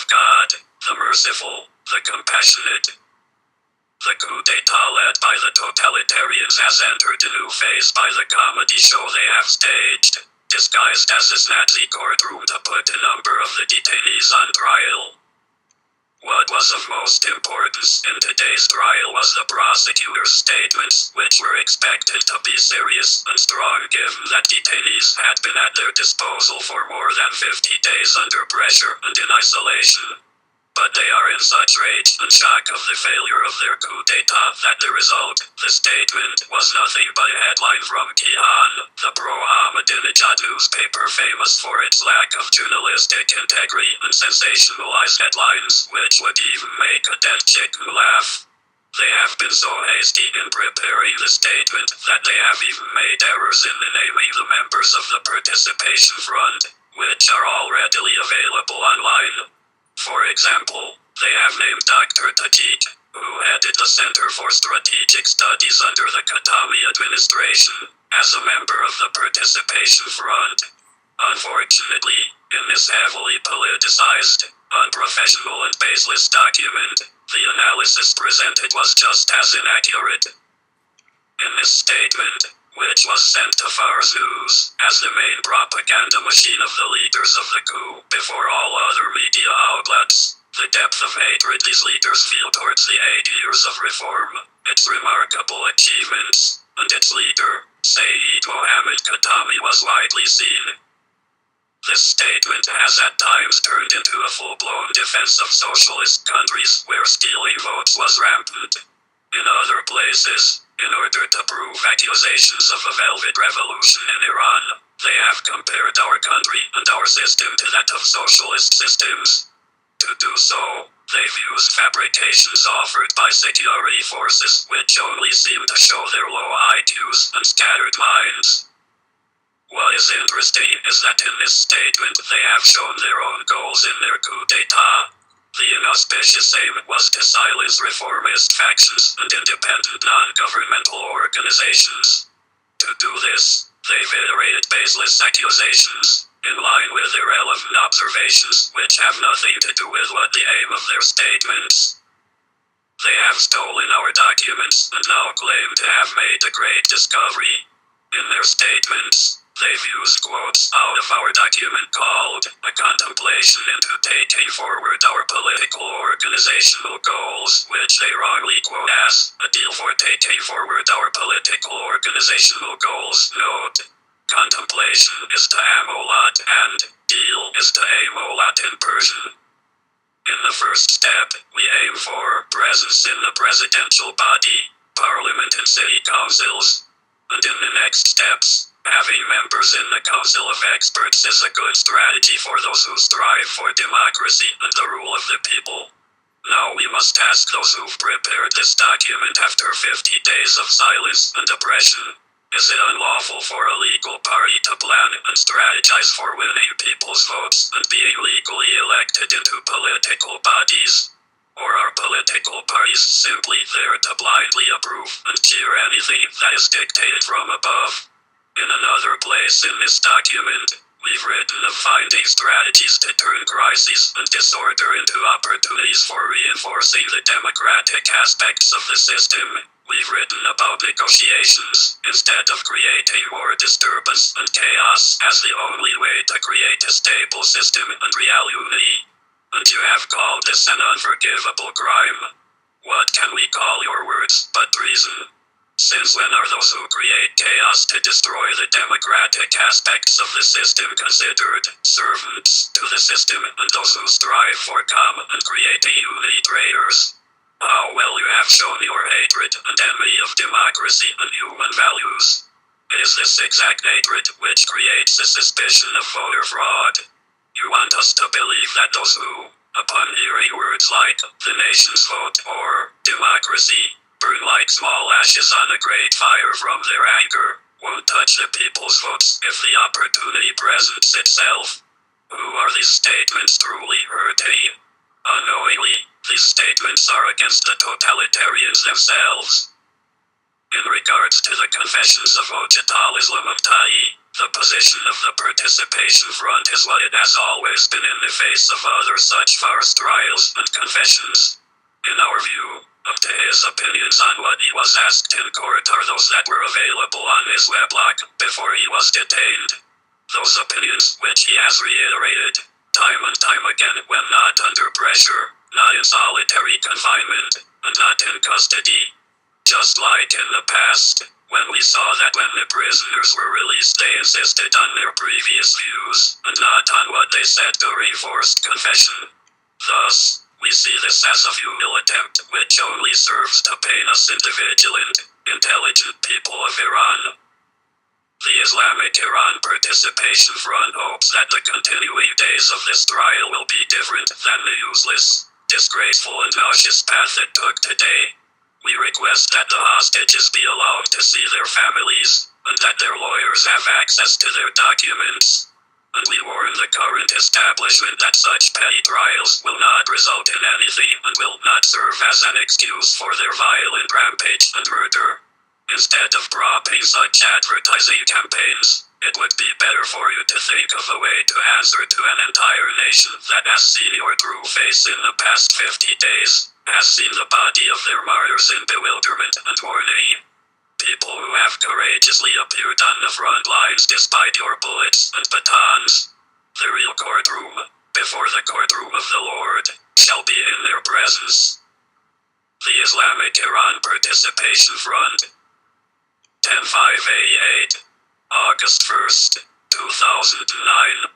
God, the merciful, the compassionate. The coup d'etat led by the totalitarians has entered a new phase by the comedy show they have staged, disguised as a Nazi courtroom to put a number of the detainees on trial. What was of most importance in today's trial was the prosecutor's statements, which were expected to be serious and strong given that detainees had been at their disposal for more than 50 days under pressure and in isolation. But they are in such rage and shock of the failure of their coup d'etat that the result, the statement, was nothing but a headline from Tehran, the pro-Ahmadinejad newspaper famous for its lack of journalistic integrity and sensationalized headlines, which would even make a dead chicken laugh. They have been so hasty in preparing the statement that they have even made errors in the naming the members of the participation front, which are all readily available online. For example, they have named Dr. Tajik, who headed the Center for Strategic Studies under the Khatami administration, as a member of the participation front. Unfortunately, in this heavily politicized, unprofessional and baseless document, the analysis presented was just as inaccurate. In this statement, which was sent to Fars News as the main propaganda machine of the leaders of the coup before all other media outlets, the depth of hatred these leaders feel towards the 8 years of reform, its remarkable achievements, and its leader, Saeed Mohammed Khatami, was widely seen. This statement has at times turned into a full-blown defense of socialist countries where stealing votes was rampant. In other places, in order to prove accusations of a velvet revolution in Iran, they have compared our country and our system to that of socialist systems. To do so, they've used fabrications offered by security forces which only seem to show their low IQs and scattered minds. What is interesting is that in this statement they have shown their own goals in their coup d'etat. The inauspicious aim was to silence reformist factions and independent non-governmental organizations. To do this, they've iterated baseless accusations, in line with irrelevant observations which have nothing to do with what the aim of their statements. They have stolen our documents and now claim to have made a great discovery. In their statements, they've used quotes out of our document called A Contemplation into Taking Forward Our Political Organizational Goals, which they wrongly quote as A Deal for Taking Forward Our Political Organizational Goals. Note: contemplation is to amolat and deal is to amolat in Persian. In the first step, we aim for presence in the presidential body, parliament and city councils. And in the next steps, having members in the Council of Experts is a good strategy for those who strive for democracy and the rule of the people. Now we must ask those who've prepared this document after 50 days of silence and oppression, is it unlawful for a legal party to plan and strategize for winning people's votes and being legally elected into political bodies? Or are political parties simply there to blindly approve and cheer anything that is dictated from above? In another place in this document, we've written of finding strategies to turn crises and disorder into opportunities for reinforcing the democratic aspects of the system. We've written about negotiations, instead of creating more disturbance and chaos as the only way to create a stable system and real unity. And you have called this an unforgivable crime. What can we call your words but treason? Since when are those who create chaos to destroy the democratic aspects of the system considered servants to the system, and those who strive for calm and creating unity traitors? How well you have shown your hatred and envy of democracy and human values. It is this exact hatred which creates a suspicion of voter fraud. You want us to believe that those who, upon hearing words like the nation's vote or democracy, burn like small ashes on a great fire from their anger, won't touch the people's votes if the opportunity presents itself. Who are these statements truly hurting? Unknowingly, these statements are against the totalitarians themselves. In regards to the confessions of Ojatol Islam of Tai, The position of the Participation Front is what it has always been in the face of other such farce trials and confessions. In our view, up to his opinions on what he was asked in court are those that were available on his weblog before he was detained. Those opinions which he has reiterated, time and time again, when not under pressure, not in solitary confinement, and not in custody. Just like in the past, when we saw that when the prisoners were released they insisted on their previous views, and not on what they said during forced confession. Thus, we see this as a futile attempt which only serves to paint us into vigilant, intelligent people of Iran. The Islamic Iran Participation Front hopes that the continuing days of this trial will be different than the useless, disgraceful and nauseous path it took today. We request that the hostages be allowed to see their families, and that their lawyers have access to their documents. And we warn the current establishment that such petty trials will not result in anything and will not serve as an excuse for their violent rampage and murder. Instead of propping such advertising campaigns, it would be better for you to think of a way to answer to an entire nation that has seen your true face in the past 50 days, has seen the body of their martyrs in bewilderment and mourning. People who have courageously appeared on the front lines despite your bullets and batons. The real courtroom, before the courtroom of the Lord, shall be in their presence. The Islamic Iran Participation Front. 10/5/88, August 1st, 2009.